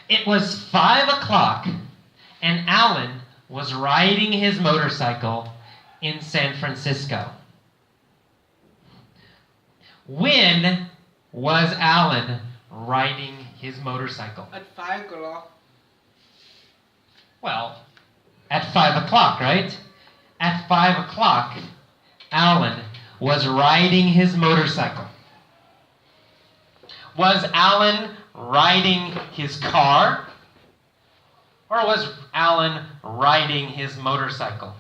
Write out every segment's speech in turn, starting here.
It was 5 o'clock, and Alan was riding his motorcycle in San Francisco. When was Alan riding his motorcycle? At 5 o'clock. Well, at 5 o'clock, right? At 5 o'clock, Alan was riding his motorcycle. Was Alan riding his car? Or was Alan riding his motorcycle?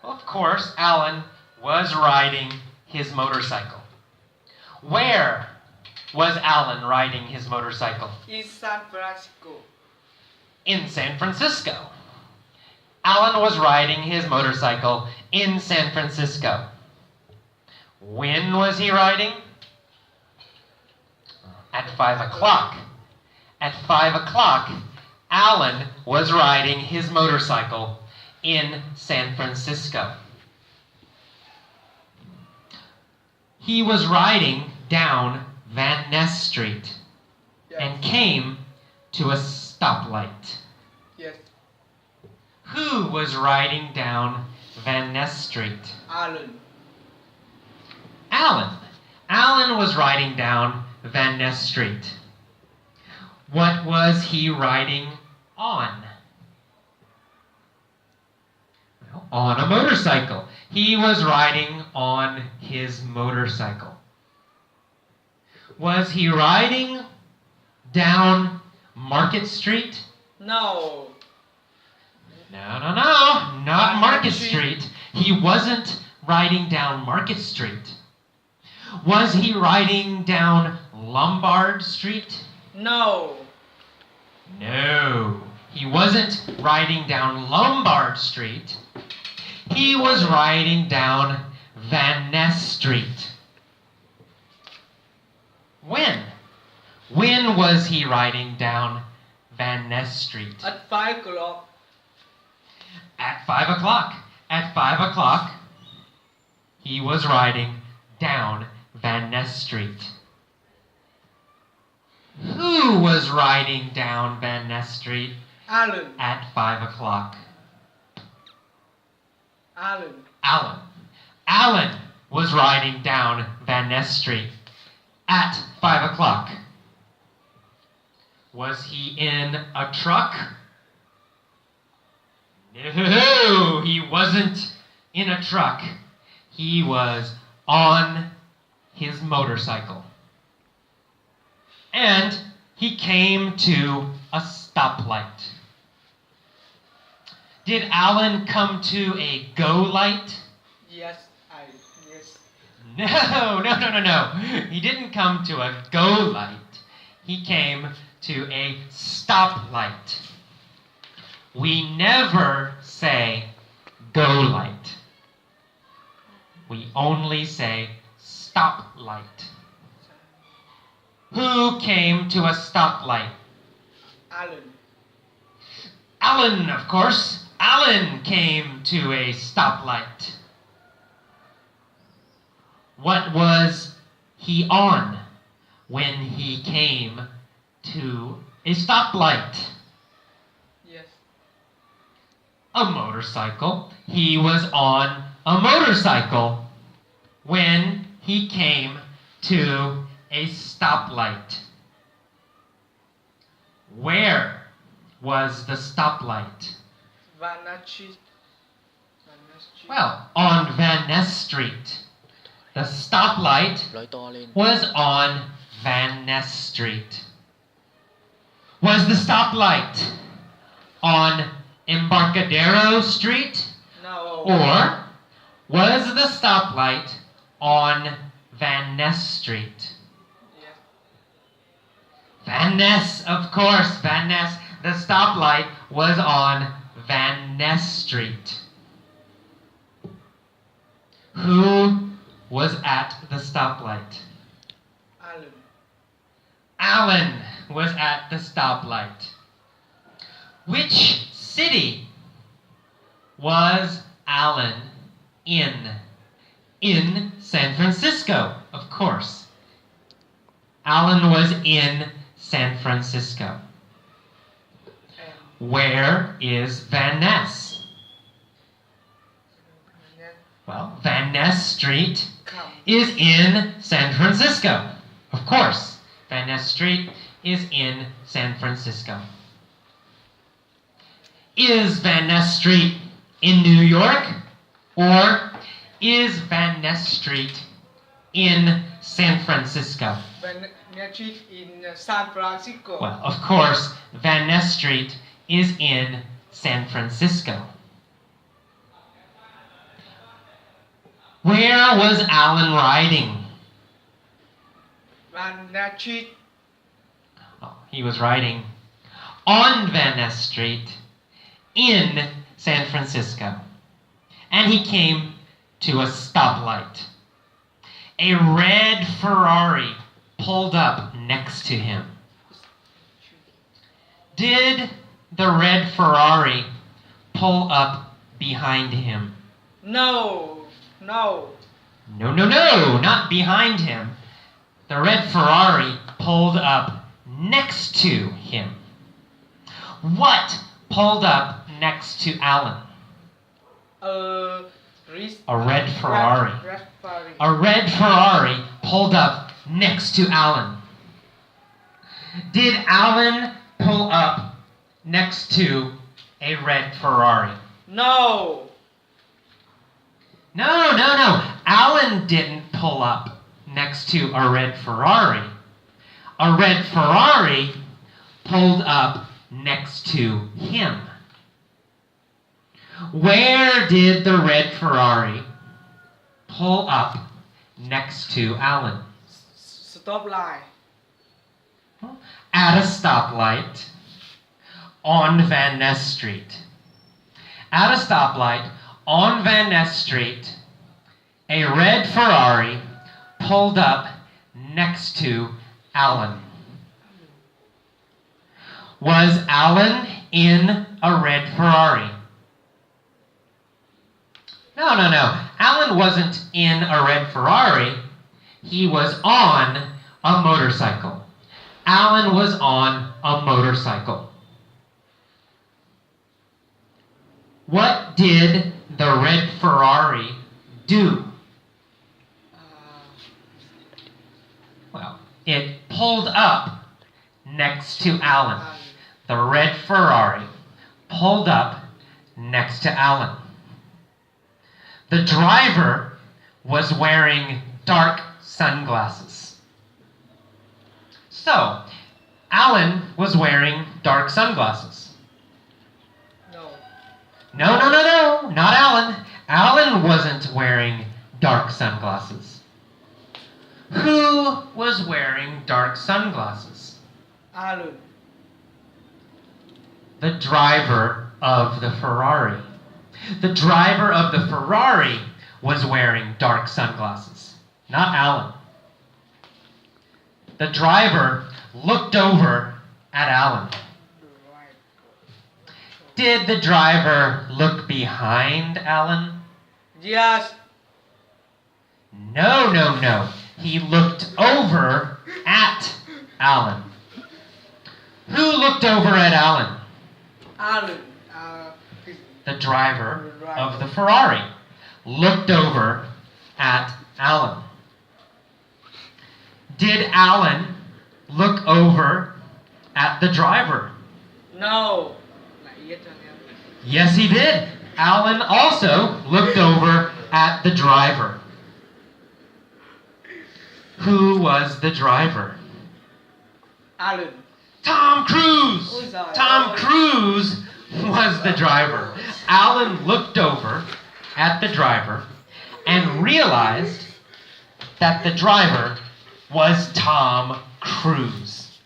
Well, of course, Alan was riding his motorcycle. Where was Alan riding his motorcycle? In San Francisco. In San Francisco. Alan was riding his motorcycle in San Francisco. When was he riding? At 5 o'clock. At 5 o'clock, Alan was riding his motorcycle in San Francisco. He was riding down Van Ness Street and came to a stoplight. Yes. Who was riding down Van Ness Street? Alan. Alan. Alan was riding down Van Ness Street. What was he riding on? Well, on a motorcycle. He was riding on his motorcycle. Was he riding down Market Street? No. No, not Market Street. He wasn't riding down Market Street. Was he riding down Lombard Street? No. No, he wasn't riding down Lombard Street. He was riding down Van Ness Street. When? When was he riding down Van Ness Street? At 5 o'clock. At 5 o'clock. At 5 o'clock, he was riding down Van Ness Street. Who was riding down Van Ness Street Alan. at 5 o'clock? Alan. Alan. Alan was riding down Van Ness Street at 5 o'clock. Was he in a truck? No, he wasn't in a truck. He was on his motorcycle. And he came to a stoplight. Did Alan come to a go light? Yes. No. He didn't come to a go light. He came to a stoplight. We never say go light. We only say stoplight. Who came to a stoplight? Alan. Alan, of course. Alan came to a stoplight. What was he on when he came to a stoplight? Yes. A motorcycle. He was on a motorcycle when he came to a stoplight. Where was the stoplight? Van Ness Street. Well, on Van Ness Street. The stoplight was on Van Ness Street. Was the stoplight on Embarcadero Street? No. Or was the stoplight on Van Ness Street? Yes. Van Ness, of course, Van Ness. The stoplight was on Van Ness Street. Who was at the stoplight? Alan. Alan was at the stoplight. Which city was Alan in? San Francisco, of course. Alan was in San Francisco. and Where is Van Ness? Well, Van Ness Street come is in San Francisco. Of course, Van Ness Street is in San Francisco. Is Van Ness Street in New York? Or is Van Ness Street in San Francisco? Van Street in San Francisco. Well, of course, Van Ness Street is in San Francisco. Where was Alan riding? Van Street Oh, he was riding on Van Ness Street in San Francisco. And he came to a stoplight. A red Ferrari pulled up next to him. Did the red Ferrari pull up behind him? no no No, not behind him. The red Ferrari pulled up next to him. What pulled up next to Alan? A red Ferrari. Red Ferrari. A red Ferrari pulled up next to Alan. Did Alan pull up next to a red Ferrari? No No. Alan didn't pull up next to a red Ferrari. A red Ferrari pulled up next to him. Where did the red Ferrari pull up next to Alan? stop line At a stoplight on Van Ness Street. At a stoplight on Van Ness Street, a red Ferrari pulled up next to Alan. Was Alan in a red Ferrari? No. Alan wasn't in a red Ferrari. He was on a motorcycle. Alan was on a motorcycle. What did the red Ferrari do? Well, it pulled up next to Alan. The red Ferrari pulled up next to Alan. The driver was wearing dark sunglasses. So, Alan was wearing dark sunglasses. no No, not Alan. Alan wasn't wearing dark sunglasses. Who was wearing dark sunglasses? Alan The driver of the Ferrari. The driver of the Ferrari was wearing dark sunglasses, not Alan. The driver looked over at Alan. right Did the driver look behind Alan? yes No. He looked over at Alan. Who looked over at Alan? Alan The driver of the Ferrari looked over at Alan. Did Alan look over at the driver? no lại yết cho em Yes, he did. Alan also looked over at the driver. Who was the driver? Alan Tom Cruise! Ôi giời Tom ơi. Cruise was the driver. Alan looked over at the driver and realized that the driver was Tom Cruise.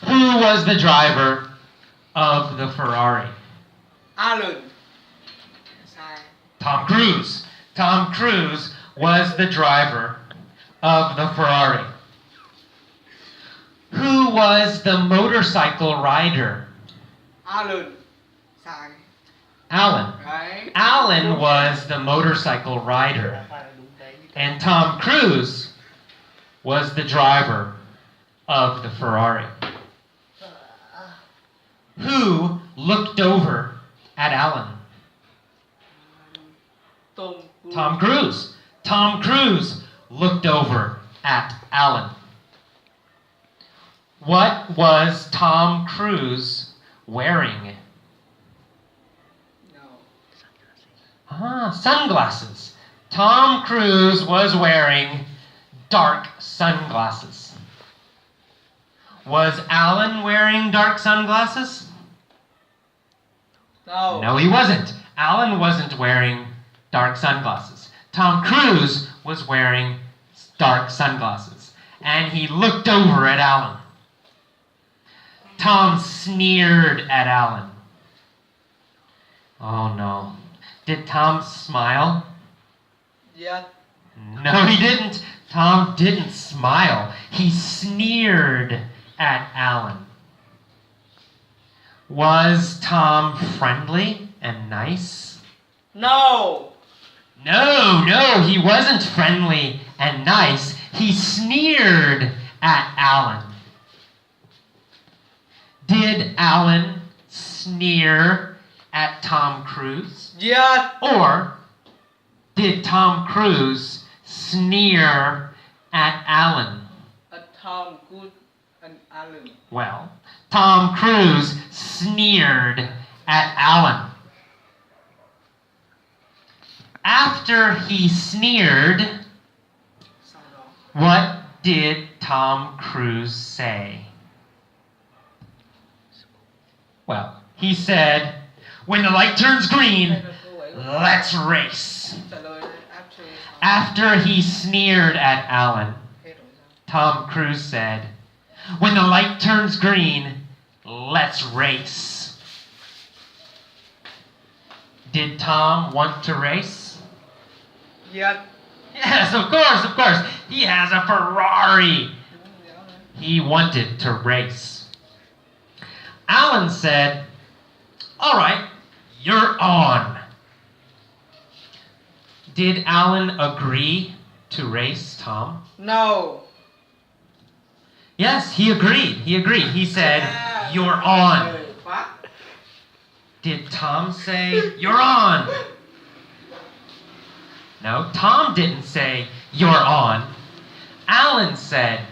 Who was the driver of the Ferrari? Alan sai Tom Cruise. Tom Cruise was the driver of the Ferrari. Who was the motorcycle rider? Alan sai Alan. đấy Alan was the motorcycle rider. And Tom Cruise was the driver of the Ferrari? Who looked over at Alan? Tom Cruise. Tom Cruise looked over at Alan. What was Tom Cruise wearing? No. Sunglasses. Tom Cruise was wearing dark sunglasses. Was Alan wearing dark sunglasses? No. No, he wasn't. Alan wasn't wearing dark sunglasses. Tom Cruise was wearing dark sunglasses. And he looked over at Alan. Tom sneered at Alan. Oh no. Did Tom smile? Yes. No, he didn't. Tom didn't smile. He sneered at Alan. Was Tom friendly and nice? No. No, he wasn't friendly and nice. He sneered at Alan. Did Alan sneer at Tom Cruise? Yes. Or did Tom Cruise sneer at Alan? Tom Cruise and Alan. Well, Tom Cruise sneered at Alan. After he sneered, what did Tom Cruise say? Well, he said, "When the light turns green, let's race." After he sneered at Alan, Tom Cruise said, "When the light turns green, let's race." Did Tom want to race? Yes. Yes, of course. He has a Ferrari. He wanted to race. Alan said, "All right, you're on." Did Alan agree to race Tom? No. Yes, he agreed. He said, "You're on." Did Tom say, "You're on"? No, Tom didn't say, "You're on." Alan said,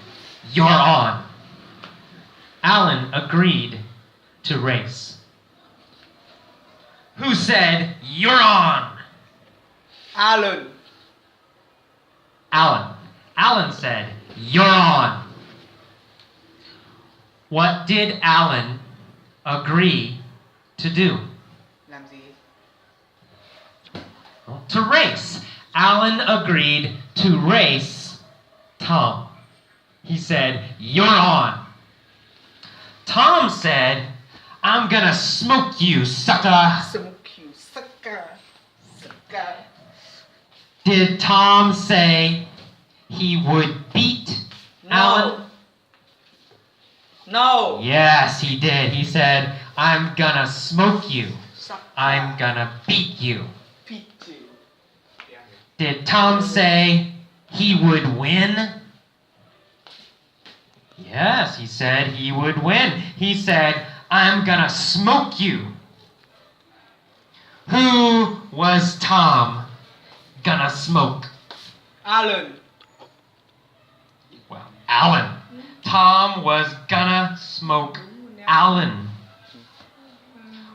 "You're on." Alan agreed to race. Who said, "You're on"? Alan. Alan. Alan said, "You're on." What did Alan agree to do? Làm gì? To race. Alan agreed to race Tom. He said, "You're on." Tom said, "I'm gonna smoke you, sucker." Smoke you, sucker. Sucker. Did Tom say he would beat Alan? No. Yes, he did. He said, "I'm gonna smoke you. Sucker. I'm gonna beat you." Beat you. Yeah. Did Tom say he would win? Yes, he said he would win. He said, "I'm gonna smoke you." Who was Tom gonna smoke? Alan. Well, Alan. Tom was gonna smoke Alan.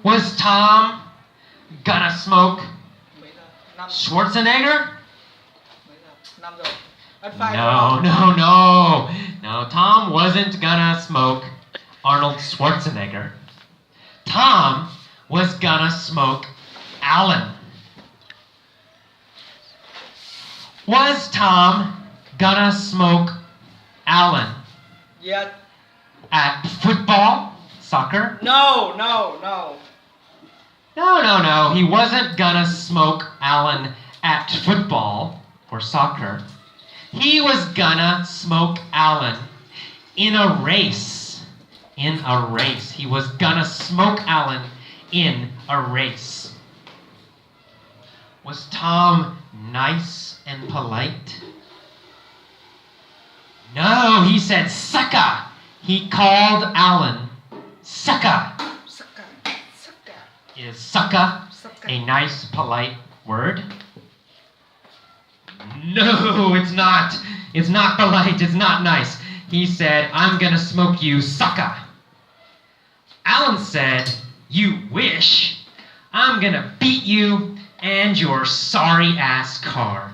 Was Tom gonna smoke Mấy giờ? 5. Schwarzenegger? Mấy giờ? 5 rồi. Ấn phải No. No, Tom wasn't gonna smoke Arnold Schwarzenegger. Tom was gonna smoke Alan. Was Tom gonna smoke Alan Yes. at football, soccer? No. No. He wasn't gonna smoke Alan at football or soccer. He was gonna smoke Alan in a race. In a race. He was gonna smoke Alan in a race. Was Tom nice and polite? No, he said, "Sucker." He called Alan sucker. Sucker. Sucker. Is sucker Sucker. a nice, polite word? No, it's not. It's not polite. It's not nice. He said, I'm gonna smoke you, sucker. Alan said, you wish. I'm gonna beat you and your sorry ass car.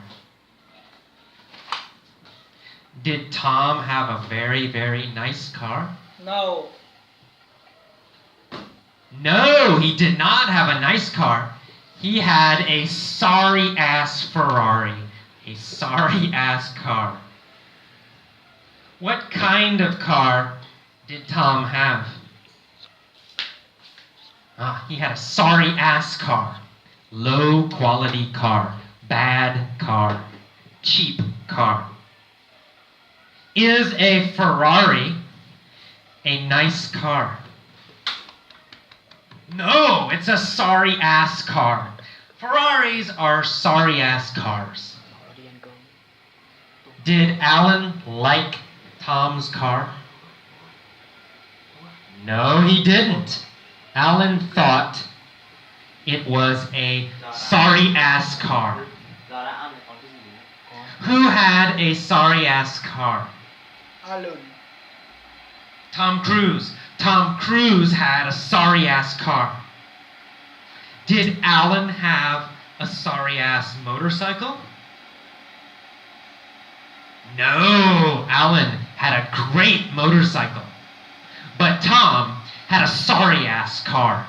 Did Tom have a very, very nice car? No. No, he did not have a nice car. He had a sorry ass Ferrari. A sorry ass car. What kind of car did Tom have? He had a sorry ass car. Low quality car. Bad car. Cheap car. Is a Ferrari a nice car? No, it's a sorry ass car. Ferraris are sorry ass cars. Did Alan like Tom's car? No, he didn't. Alan thought it was a sorry ass car. Who had a sorry ass car? Alan. Tom Cruise. Tom Cruise had a sorry ass car. Did Alan have a sorry ass motorcycle? No, Alan had a great motorcycle. But Tom had a sorry ass car.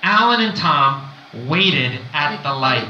Alan and Tom waited at the light.